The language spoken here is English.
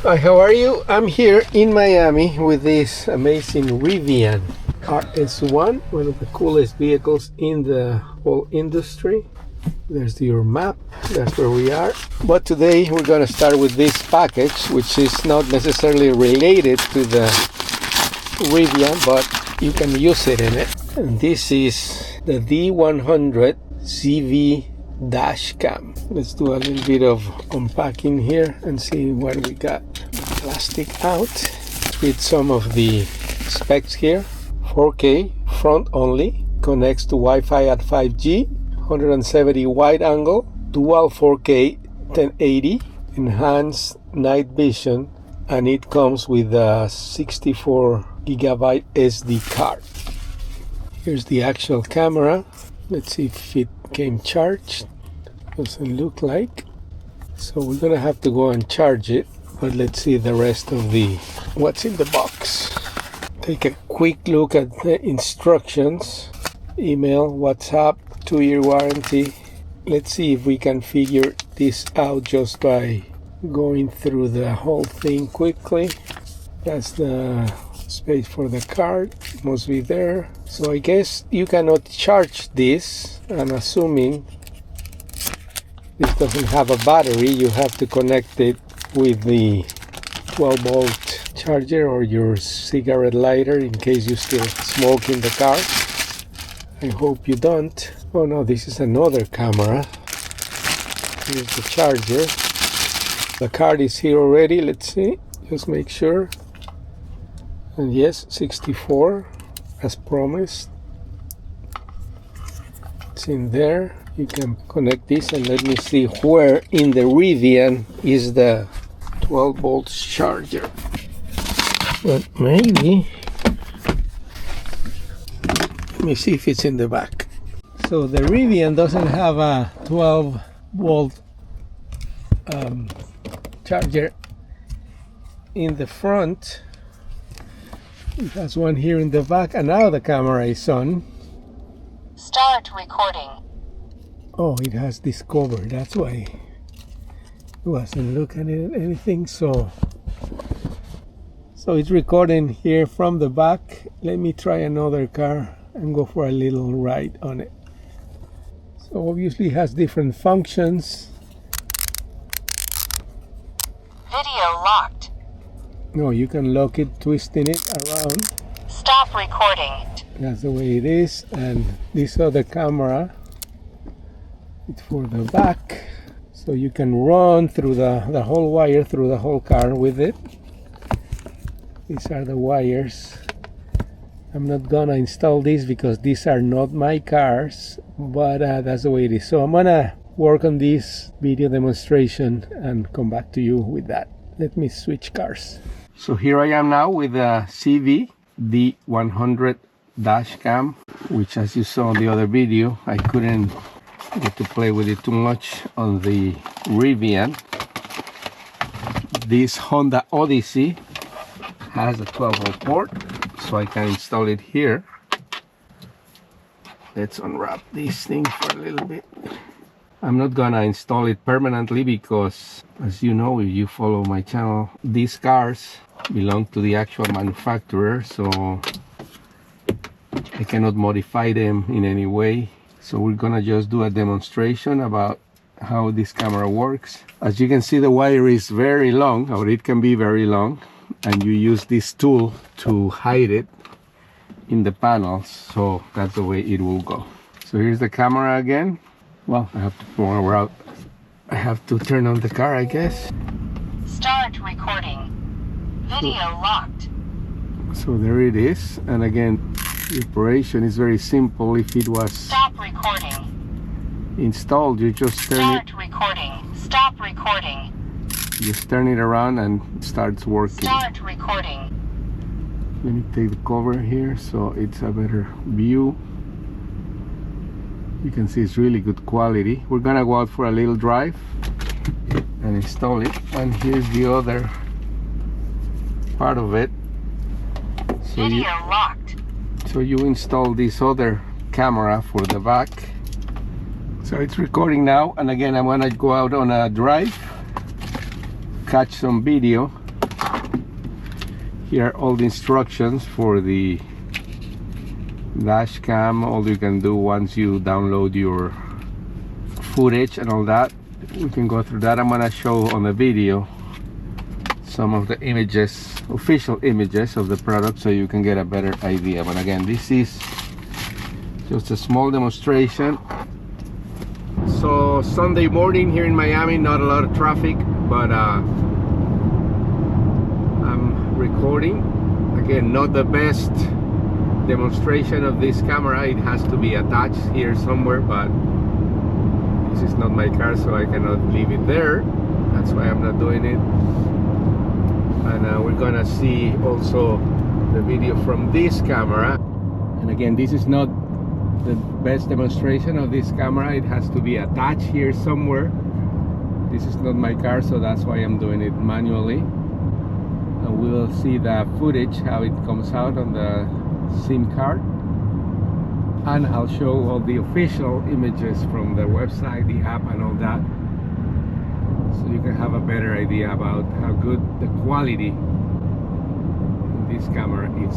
Hi, how are you? I'm here in Miami with this amazing Rivian RS1, one of the coolest vehicles in the whole industry. There's your map, that's where we are. But today we're going to start with this package, which is not necessarily related to the Rivian, but you can use it in it. And this is the D100 CIEVIE Dash Cam. Let's do a little bit of unpacking here and see what we got. Plastic out. Let's read some of the specs here. 4K front only, connects to Wi-Fi at 5G, 170 wide angle, dual 4K 1080, enhanced night vision, and it comes with a 64 gigabyte SD card. Here's the actual camera. Let's see if it came charged. Doesn't look like. So we're gonna have to go and charge it, but let's see the rest of the what's in the box. Take a quick look at the instructions. Email, WhatsApp, 2-year warranty. Let's see if we can figure this out just by going through the whole thing quickly. That's the space for the card, must be there. So I guess you cannot charge this. I'm assuming this doesn't have a battery. You have to connect it with the 12-volt charger or your cigarette lighter in case you still smoke in the car. I hope you don't. Oh no, this is another camera. Here's the charger. The card is here already. Let's see, just make sure. And yes, 64 as promised. It's in there. You can connect this and let me see where in the Rivian is the 12-volt charger. But maybe, let me see if it's in the back. So the Rivian doesn't have a 12-volt charger in the front. It has one here in the back, and now the camera is on. Start recording. Oh, it has this cover, that's why it wasn't looking at anything. So it's recording here from the back. Let me try another car and go for a little ride on it. So obviously it has different functions. Video locked. No, you can lock it, twisting it around. Stop recording. That's the way it is. And this other camera, it's for the back. So you can run through the whole wire through the whole car with it. These are the wires. I'm not gonna install these because these are not my cars, but that's the way it is. So I'm gonna work on this video demonstration and come back to you with that. Let me switch cars. So here I am now with the CIEVIE D100 Dash Cam, which, as you saw in the other video, I couldn't get to play with it too much on the Rivian. This Honda Odyssey has a 12-volt port, so I can install it here. Let's unwrap this thing for a little bit. I'm not gonna install it permanently because, as you know, if you follow my channel, these cars belong to the actual manufacturer, so I cannot modify them in any way. So we're gonna just do a demonstration about how this camera works. As you can see, the wire is very long, or it can be very long, and you use this tool to hide it in the panels, so that's the way it will go. So here's the camera again. Well, I have to go out. I have to turn on the car, I guess. Start recording. Video locked. So there it is. And again, the operation is very simple. If it was Stop recording. installed, you just turn Start recording. Stop recording. Just turn it around and it starts working. Start recording. Let me take the cover here so it's a better view. You can see it's really good quality. We're gonna go out for a little drive and install it. And here's the other part of it. Video locked. So you install this other camera for the back. So it's recording now, and again I'm gonna go out on a drive, catch some video, Here are all the instructions for the dash cam, all you can do once you download your footage and all that. We can go through that. I'm gonna show on the video some of the images, official images of the product, so you can get a better idea. But again, this is just a small demonstration. So Sunday morning here in Miami, not a lot of traffic, but I'm recording. Again, not the best demonstration of this camera. It has to be attached here somewhere, but this is not my car, so I cannot leave it there. That's why I'm not doing it. And we're gonna see also the video from this camera. And again, this is not the best demonstration of this camera. It has to be attached here somewhere. This is not my car, so that's why I'm doing it manually. And we'll see the footage, how it comes out on the SIM card. And I'll show all the official images from the website, the app, and all that, so you can have a better idea about how good the quality in this camera is.